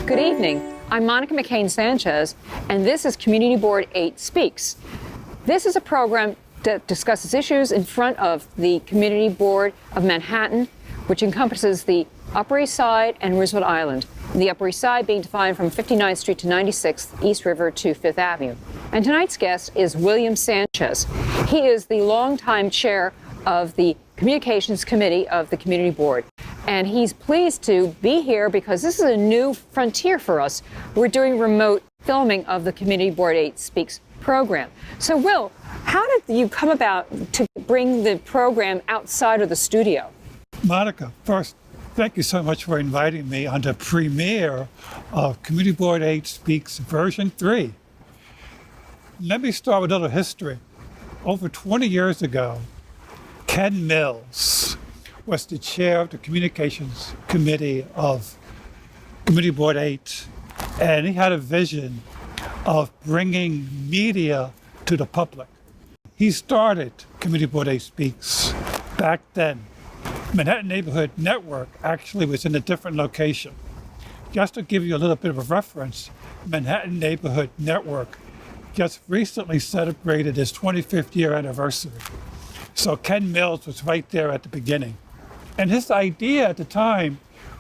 Good evening. I'm McKane Sanchez, and this is Community Board 8 Speaks. This is a program that discusses issues in front of the Community Board of Manhattan, which encompasses the Upper East Side and Roosevelt Island. The Upper East Side being defined from 59th Street to 96th East River to 5th Avenue. And tonight's guest is Will Sanchez. He is the longtime chair of the Communications Committee of the Community Board. And he's pleased to be here because this is a new frontier for us. We're doing remote filming of the Community Board 8 Speaks program. So, Will, how did you come about to bring the program outside of the studio? Monica, first, thank you so much for inviting me on the premiere of Community Board 8 Speaks version 3. Let me start with a little history. Over 20 years ago, Ken Mills was the chair of the Communications Committee of Community Board 8, and he had a vision of bringing media to the public. He started Community Board 8 Speaks back then. Manhattan Neighborhood Network actually was in a different location. Just to give you a little bit of a reference, Manhattan Neighborhood Network just recently celebrated its 25th year anniversary. So Ken Mills was right there at the beginning. And his idea at the time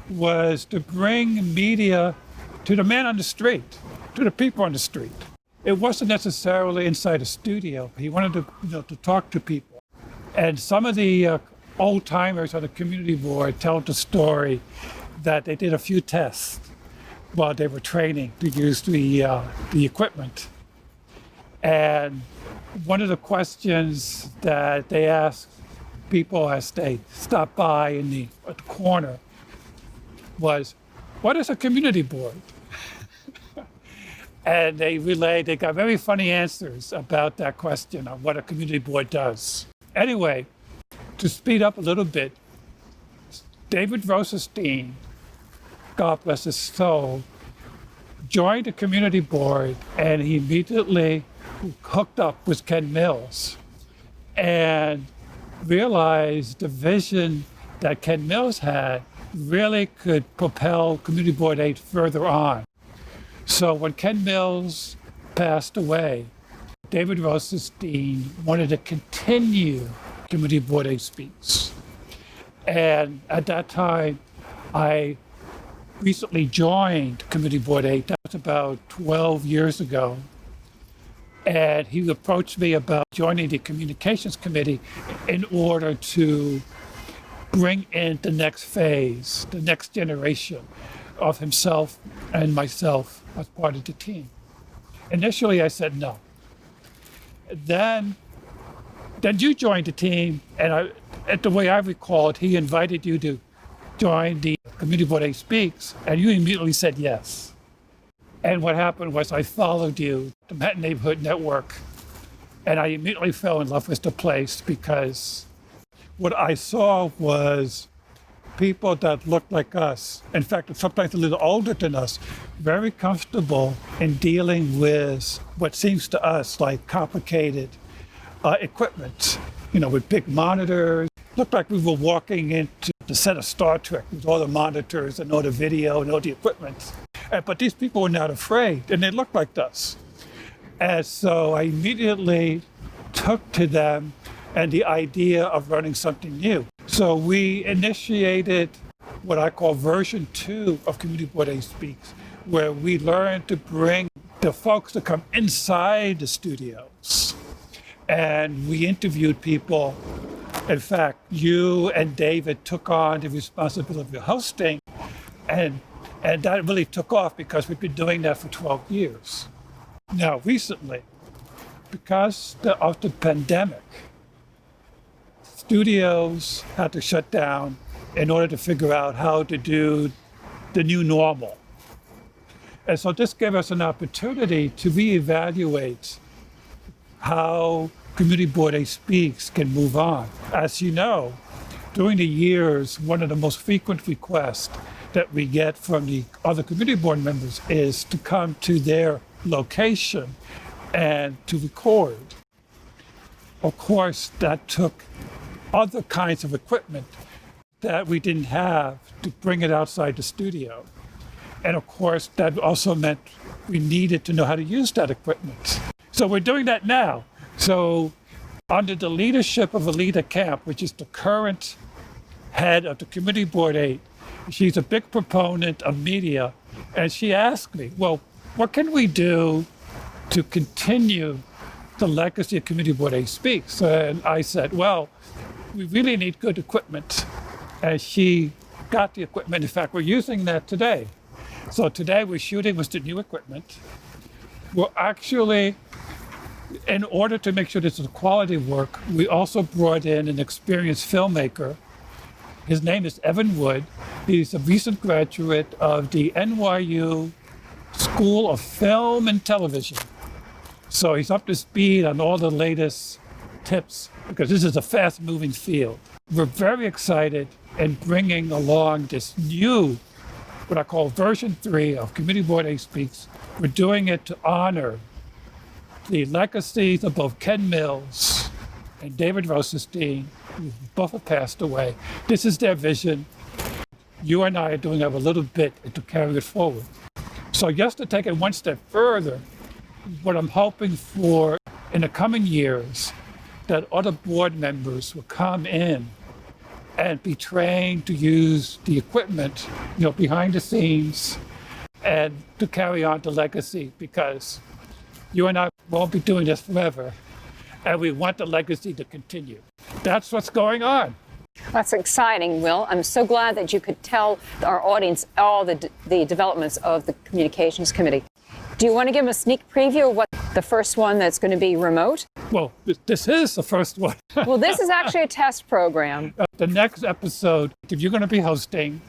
was to bring media to the man on the street, to the people on the street. It wasn't necessarily inside a studio. He wanted to talk to people. And some of the old timers on the community board tell the story that they did a few tests while they were training to use the equipment. And one of the questions that they asked people as they stopped by in the corner was, what is a community board? And they got very funny answers about that question on what a community board does. Anyway, to speed up a little bit, David Rosenstein, God bless his soul, joined the community board, and he immediately hooked up with Ken Mills and realized the vision that Ken Mills had really could propel Community Board 8 further on. So when Ken Mills passed away, David Rosenstein wanted to continue Community Board 8 Speaks. And at that time, I recently joined Community Board 8. That was about 12 years ago. And he approached me about joining the Communications Committee in order to bring in the next phase, the next generation of himself and myself as part of the team. Initially, I said no. Then you joined the team, and the way I recall it, he invited you to join the Community Board 8 Speaks, and you immediately said yes. And what happened was I followed you, the Manhattan Neighborhood Network, and I immediately fell in love with the place because what I saw was people that looked like us, in fact, sometimes a little older than us, very comfortable in dealing with what seems to us like complicated equipment, with big monitors. Looked like we were walking into the set of Star Trek with all the monitors and all the video and all the equipment. But these people were not afraid, and they looked like us. And so I immediately took to them and the idea of running something new. So we initiated what I call version 2 of Community Board 8 Speaks, where we learned to bring the folks to come inside the studios. And we interviewed people. In fact, you and David took on the responsibility of hosting, and that really took off because we've been doing that for 12 years. Now, recently, because of the pandemic, studios had to shut down in order to figure out how to do the new normal. And so this gave us an opportunity to reevaluate how Community Board 8 Speaks can move on. As you know, during the years, one of the most frequent requests that we get from the other community board members is to come to their location and to record. Of course, that took other kinds of equipment that we didn't have to bring it outside the studio. And of course, that also meant we needed to know how to use that equipment. So we're doing that now. So under the leadership of Alita Camp, which is the current head of the Community Board 8, she's a big proponent of media. And she asked me, well, what can we do to continue the legacy of Community Board 8 Speaks? And I said, well, we really need good equipment. And she got the equipment. In fact, we're using that today. So today we're shooting with the new equipment. We're actually, in order to make sure this is quality work, we also brought in an experienced filmmaker. His name is Evan Wood. He's a recent graduate of the NYU School of Film and Television. So he's up to speed on all the latest tips because this is a fast-moving field. We're very excited in bringing along this new, what I call version 3 of Community Board 8 Speaks. We're doing it to honor the legacies of both Ken Mills and David Rosenstein, who both have passed away. This is their vision. You and I are doing a little bit to carry it forward. So just to take it one step further, what I'm hoping for in the coming years, that other board members will come in and be trained to use the equipment, behind the scenes, and to carry on the legacy, because you and I won't be doing this forever, and we want the legacy to continue. That's what's going on. That's exciting, Will. I'm so glad that you could tell our audience all the developments of the Communications Committee. Do you want to give them a sneak preview of what the first one that's going to be remote? Well, this is the first one. Well, this is actually a test program. The next episode, you're going to be hosting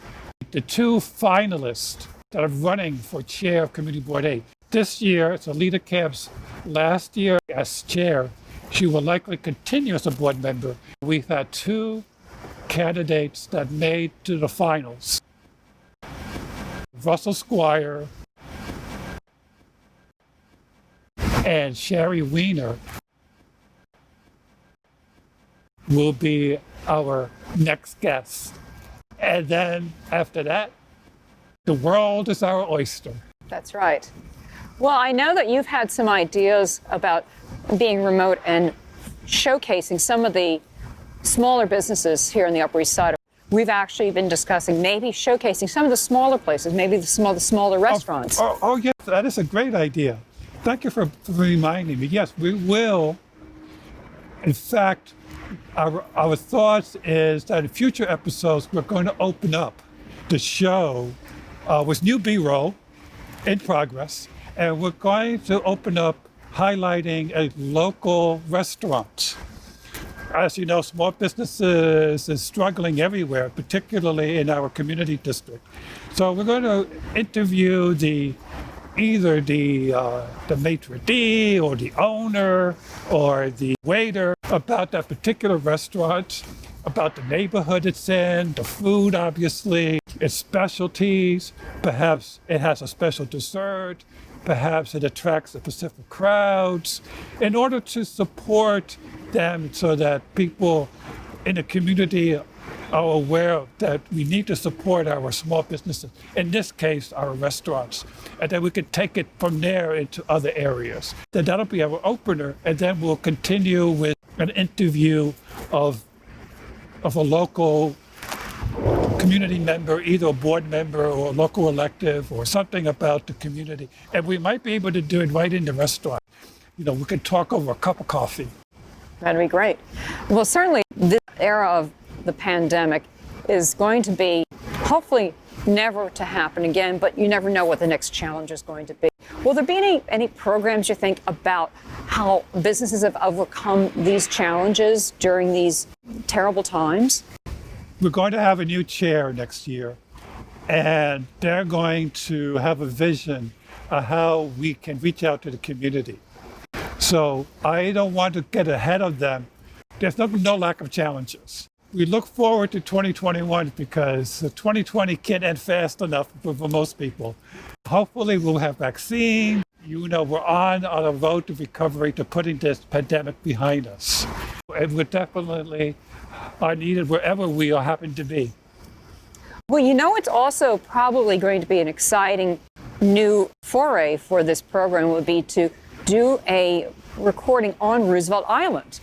the 2 finalists that are running for chair of Community Board 8. This year, it's Alita Camp's last year as chair. She will likely continue as a board member. We've had 2 candidates that made to the finals. Russell Squire and Sherry Weiner will be our next guest. And then after that, the world is our oyster. That's right. Well, I know that you've had some ideas about being remote and showcasing some of the smaller businesses here on the Upper East Side. We've actually been discussing maybe showcasing some of the smaller places, maybe the smaller restaurants. Oh, yes, that is a great idea. Thank you for reminding me. Yes, we will. In fact, our thoughts is that in future episodes, we're going to open up the show with new B-roll in progress. And we're going to open up highlighting a local restaurant. As you know, small businesses is struggling everywhere, particularly in our community district. So we're going to interview either the maitre d' or the owner or the waiter about that particular restaurant, about the neighborhood it's in, the food, obviously, its specialties. Perhaps it has a special dessert. Perhaps it attracts specific crowds in order to support them so that people in the community are aware that we need to support our small businesses, in this case, our restaurants, and then we can take it from there into other areas. Then that'll be our opener, and then we'll continue with an interview of a local community member, either a board member or a local elective or something about the community. And we might be able to do it right in the restaurant. We can talk over a cup of coffee. That'd be great. Well, certainly this era of the pandemic is going to be hopefully never to happen again, but you never know what the next challenge is going to be. Will there be any programs you think about how businesses have overcome these challenges during these terrible times? We're going to have a new chair next year, and they're going to have a vision of how we can reach out to the community. So I don't want to get ahead of them. There's no lack of challenges. We look forward to 2021 because 2020 can't end fast enough for most people. Hopefully we'll have vaccine. We're on a road to recovery, to putting this pandemic behind us. And we're definitely are needed wherever we happen to be. Well, you know, it's also probably going to be an exciting new foray for this program would be to do a recording on Roosevelt Island.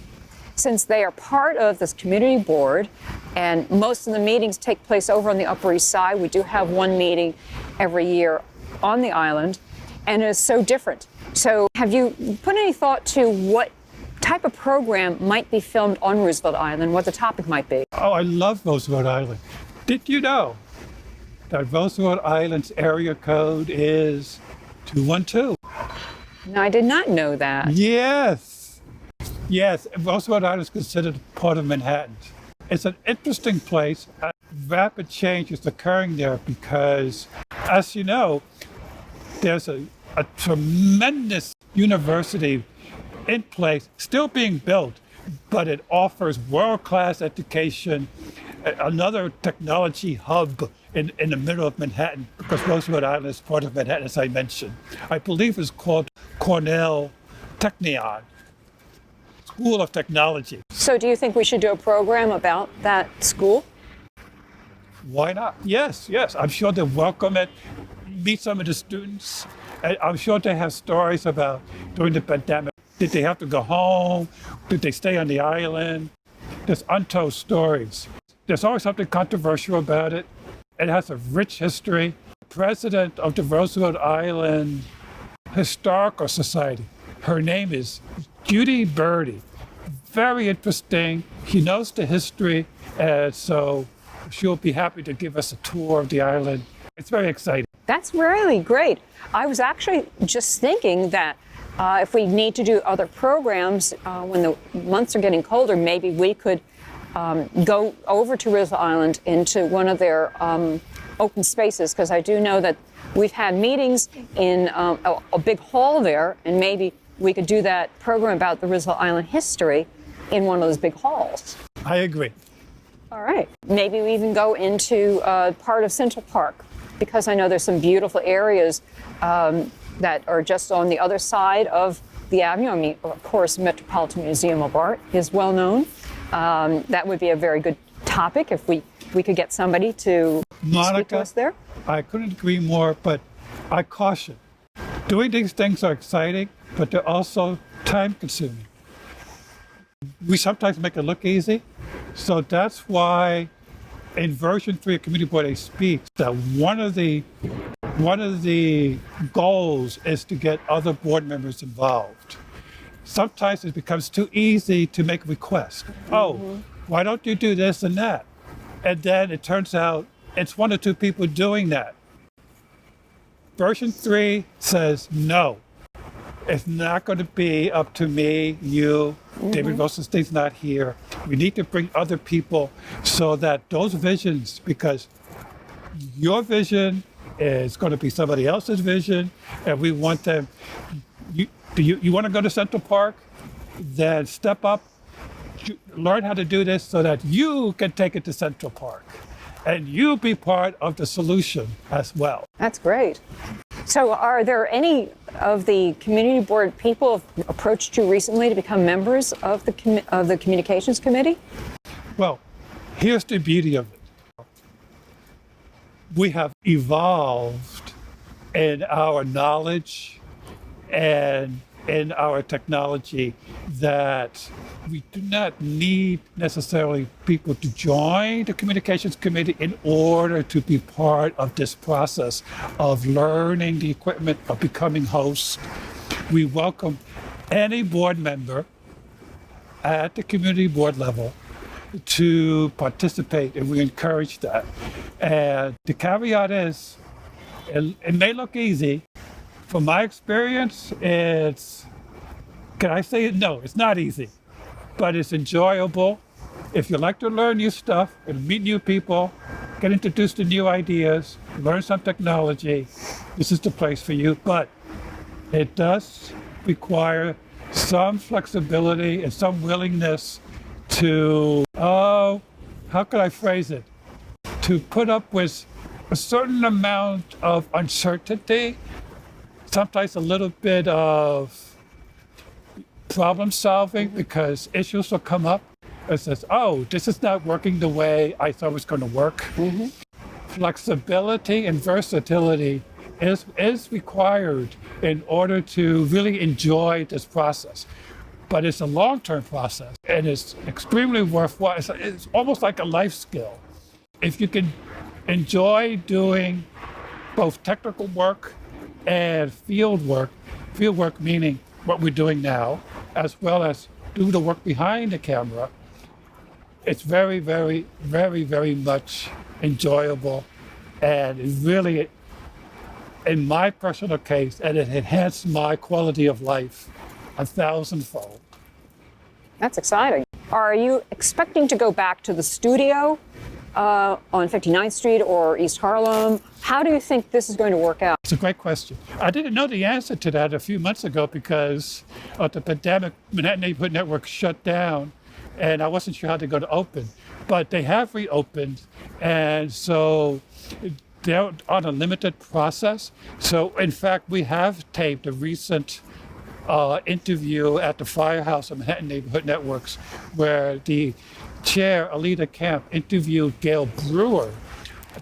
Since they are part of this community board and most of the meetings take place over on the Upper East Side, we do have one meeting every year on the island, and it is so different. So have you put any thought to what type of program might be filmed on Roosevelt Island, what the topic might be? Oh, I love Roosevelt Island. Did you know that Roosevelt Island's area code is 212? No, I did not know that. Yes. Yes, Roosevelt Island is considered part of Manhattan. It's an interesting place. Rapid change is occurring there because, as you know, there's a tremendous university in place, still being built, but it offers world-class education, another technology hub in the middle of Manhattan, because Roosevelt Island is part of Manhattan, as I mentioned. I believe it's called Cornell Technion, School of Technology. So do you think we should do a program about that school? Why not? Yes, yes. I'm sure they'll welcome it, meet some of the students. And I'm sure they have stories about during the pandemic. Did they have to go home? Did they stay on the island? There's untold stories. There's always something controversial about it. It has a rich history. President of the Roosevelt Island Historical Society. Her name is Judy Birdie. Very interesting. She knows the history, and so she'll be happy to give us a tour of the island. It's very exciting. That's really great. I was actually just thinking that if we need to do other programs when the months are getting colder, maybe we could go over to Roosevelt Island into one of their open spaces, because I do know that we've had meetings in a big hall there, and maybe we could do that program about the Roosevelt Island history in one of those big halls. I agree. All right. Maybe we even go into part of Central Park, because I know there's some beautiful areas that are just on the other side of the avenue. I mean, of course, Metropolitan Museum of Art is well known. That would be a very good topic if we could get somebody to speak to us there. I couldn't agree more, but I caution. Doing these things are exciting, but they're also time-consuming. We sometimes make it look easy, so that's why in version 3 of Community Board 8 Speaks, that one of the goals is to get other board members involved. Sometimes it becomes too easy to make a request. Oh, why don't you do this and that? And then it turns out it's one or two people doing that. Version 3 says no. It's not going to be up to me, you, David Rosenstein's not here. We need to bring other people so that those visions, because your vision is going to be somebody else's vision, and we want them. You want to go to Central Park? Then step up, learn how to do this so that you can take it to Central Park. And you be part of the solution as well. That's great. So are there any of the community board people have approached you recently to become members of the communications committee? Well, here's the beauty of it. We have evolved in our knowledge and in our technology that we do not need necessarily people to join the communications committee in order to be part of this process of learning the equipment, of becoming hosts. We welcome any board member at the community board level to participate, and we encourage that. And the caveat is, it may look easy. From my experience, can I say it? No, it's not easy, but it's enjoyable. If you like to learn new stuff and meet new people, get introduced to new ideas, learn some technology, this is the place for you. But it does require some flexibility and some willingness to, how could I phrase it? To put up with a certain amount of uncertainty, sometimes a little bit of problem solving, because issues will come up. It says, oh, this is not working the way I thought it was going to work. flexibility and versatility is required in order to really enjoy this process. But it's a long-term process, and it's extremely worthwhile. It's almost like a life skill. If you can enjoy doing both technical work and field work meaning what we're doing now, as well as do the work behind the camera, it's very, very, very, very much enjoyable, and it really, in my personal case, and it enhanced my quality of life 1,000-fold. That's exciting. Are you expecting to go back to the studio on 59th Street or East Harlem? How do you think this is going to work out? It's a great question. I didn't know the answer to that a few months ago because of the pandemic. Manhattan Neighborhood Network shut down, and I wasn't sure how they're going to open. But they have reopened, and so they're on a limited process. So, in fact, we have taped a recent interview at the Firehouse of Manhattan Neighborhood Networks, where the chair, Alida Camp, interviewed Gail Brewer,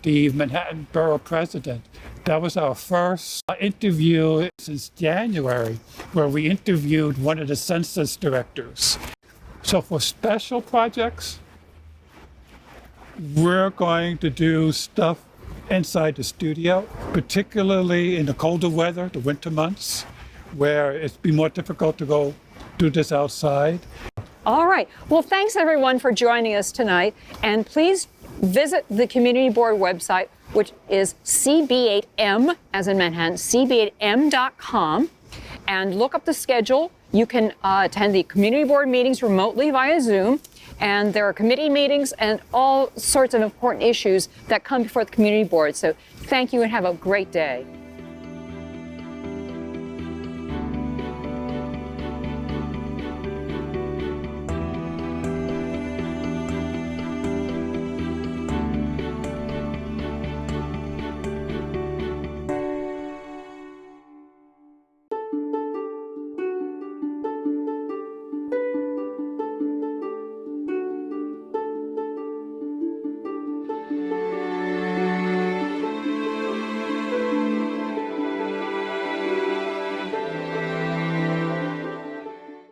the Manhattan Borough President. That was our first interview since January, where we interviewed one of the census directors. So for special projects, we're going to do stuff inside the studio, particularly in the colder weather, the winter months, where it'd be more difficult to go do this outside. All right. Well, thanks everyone for joining us tonight. And please visit the Community Board website, which is CB8M, as in Manhattan, CB8M.com, and look up the schedule. You can attend the Community Board meetings remotely via Zoom. And there are committee meetings and all sorts of important issues that come before the Community Board. So thank you and have a great day.